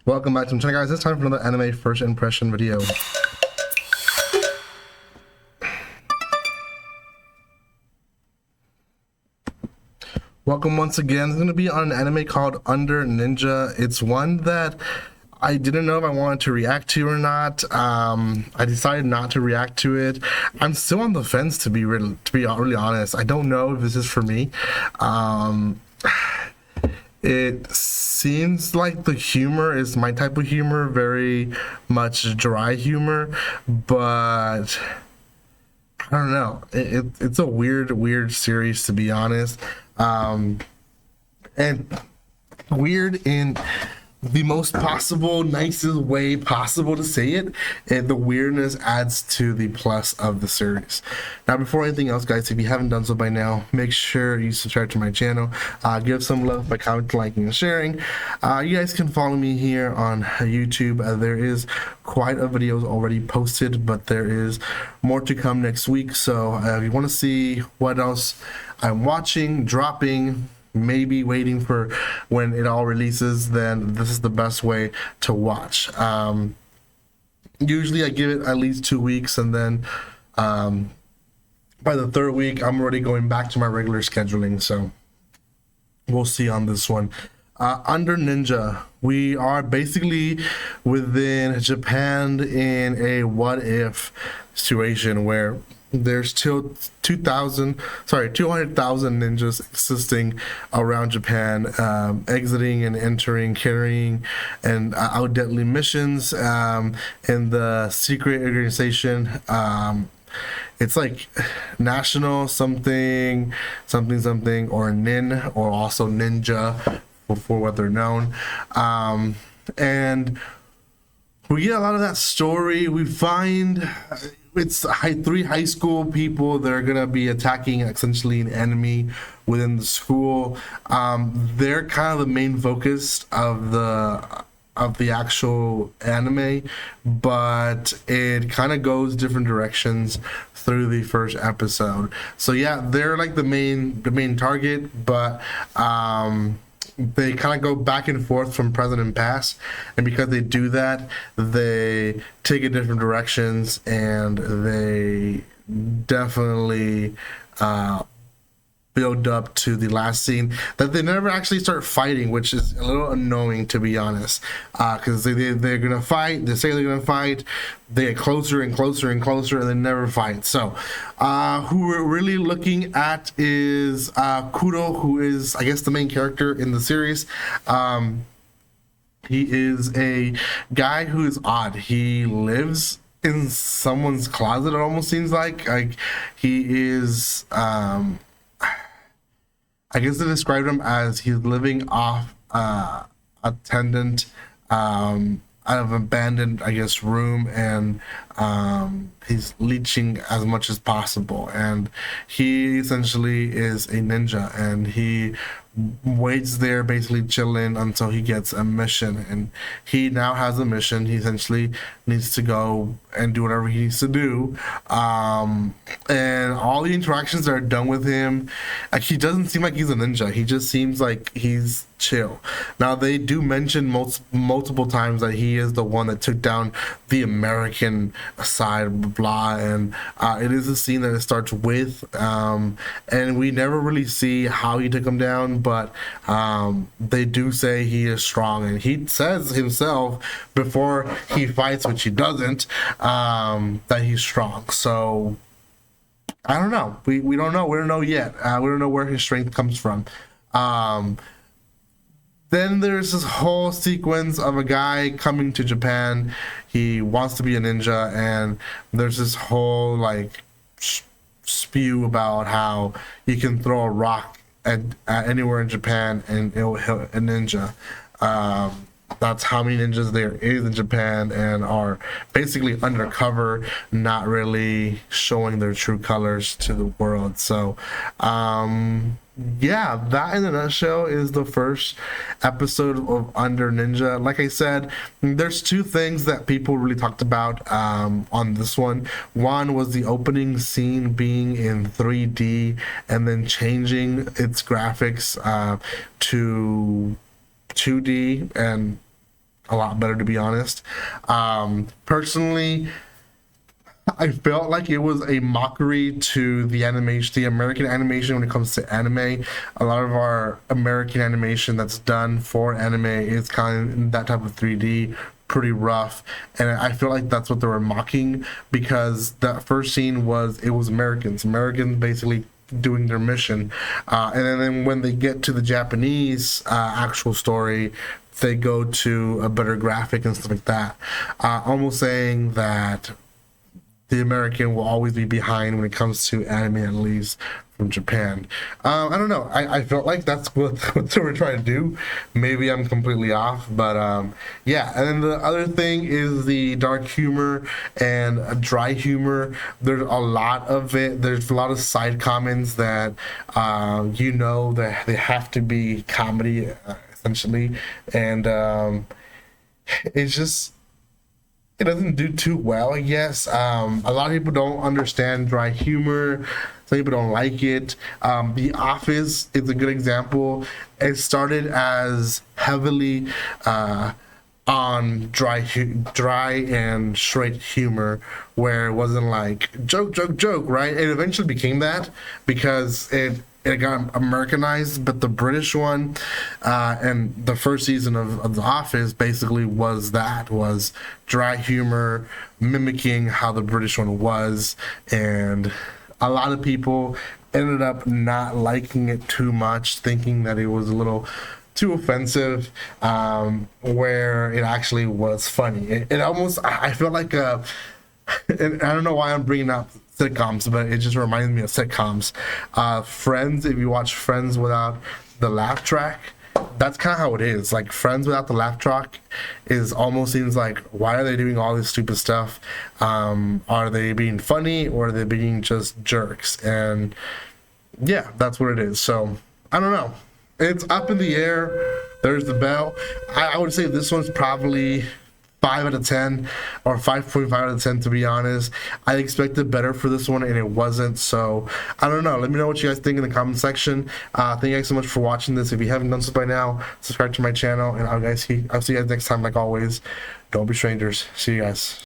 Welcome back to my channel, guys. It's time for another anime first impression video. Welcome once again. It's going to be on an anime called Under Ninja. It's one that I didn't know if I wanted to react to or not. I decided not to react to it. I'm still on the fence, to be really honest. I don't know if this is for me. It seems like the humor is my type of humor, very much dry humor, but I don't know. It's a weird series, to be honest. And weird in the most possible, nicest way possible to say it, and the weirdness adds to the plus of the series. Now, before anything else, guys, if you haven't done so by now, make sure you subscribe to my channel. Give some love by commenting, liking, and sharing. You guys can follow me here on YouTube. There is quite a videos already posted, but there is more to come next week. So if you want to see what else I'm watching, dropping, maybe waiting for when it all releases, then this is the best way to watch. Usually I give it at least 2 weeks, and then by the third week I'm already going back to my regular scheduling, so we'll see on this one. Under Ninja, we are basically within Japan in a what if situation where there's still 200,000 ninjas existing around Japan, exiting and entering, carrying and out deadly missions in the secret organization. It's like national something or nin, or also ninja for what they're known. And we get a lot of that story. We find it's three high school people that are gonna be attacking essentially an enemy within the school. They're kind of the main focus of the actual anime, but it kind of goes different directions through the first episode. So yeah, they're like the main target, but they kind of go back and forth from present and past, and because they do that, they take it different directions, and they definitely build up to the last scene that they never actually start fighting, which is a little annoying, to be honest, because they're gonna fight, they say they're gonna fight, they get closer and closer and closer, and they never fight. So who we're really looking at is Kuro, who is, I guess, the main character in the series. He is a guy who is odd. He lives in someone's closet, it almost seems like he is I guess they described him as he's living off a tenant out of an abandoned, I guess, room, and he's leeching as much as possible. And he essentially is a ninja, and he waits there basically chilling until he gets a mission, and he now has a mission. He essentially needs to go and do whatever he needs to do, and all the interactions that are done with him, like, he doesn't seem like he's a ninja. He just seems like he's chill. Now, they do mention multiple times that he is the one that took down the American side, blah, and it is a scene that it starts with, and we never really see how he took him down, but they do say he is strong, and he says himself before he fights, which he doesn't, that he's strong. So I don't know. We don't know. We don't know yet. We don't know where his strength comes from. Then there's this whole sequence of a guy coming to Japan. He wants to be a ninja, and there's this whole like spew about how you can throw a rock at anywhere in Japan and it'll hit a ninja. That's how many ninjas there is in Japan, and are basically undercover, not really showing their true colors to the world. So yeah, that in a nutshell is the first episode of Under Ninja. Like I said, there's two things that people really talked about on this one. One was the opening scene being in 3D and then changing its graphics to 2D, and a lot better, to be honest. Personally, I felt like it was a mockery to the animation, the American animation when it comes to anime. A lot of our American animation that's done for anime is kind of in that type of 3D, pretty rough, and I feel like that's what they were mocking, because that first scene was, it was Americans basically doing their mission, and then when they get to the Japanese actual story, they go to a better graphic and stuff like that, almost saying that the American will always be behind when it comes to anime, at least from Japan. I don't know. I felt like that's what they were trying to do. Maybe I'm completely off, but yeah. And then the other thing is the dark humor and dry humor. There's a lot of it. There's a lot of side comments that that they have to be comedy, essentially, and it's just, it doesn't do too well, I guess. A lot of people don't understand dry humor. Some people don't like it. The Office is a good example. It started as heavily on dry and straight humor, where it wasn't like joke, joke, joke, right? It eventually became that because it got Americanized, but the British one and the first season of The Office basically was dry humor, mimicking how the British one was, and a lot of people ended up not liking it too much, thinking that it was a little too offensive, where it actually was funny. It almost, I feel like and I don't know why I'm bringing up sitcoms, but it just reminds me of sitcoms. Friends, if you watch Friends without the laugh track, that's kind of how it is. Like, Friends without the laugh track is almost seems like, why are they doing all this stupid stuff? Are they being funny, or are they being just jerks? And yeah, that's what it is. So I don't know. It's up in the air. There's the bell. I would say this one's probably 5 out of 10 or 5.5 out of 10, to be honest. I expected better for this one and it wasn't, so I don't know. Let me know what you guys think in the comment section. Thank you guys so much for watching this. If you haven't done so by now, subscribe to my channel, and I'll see you guys next time. Like always, don't be strangers. See you guys.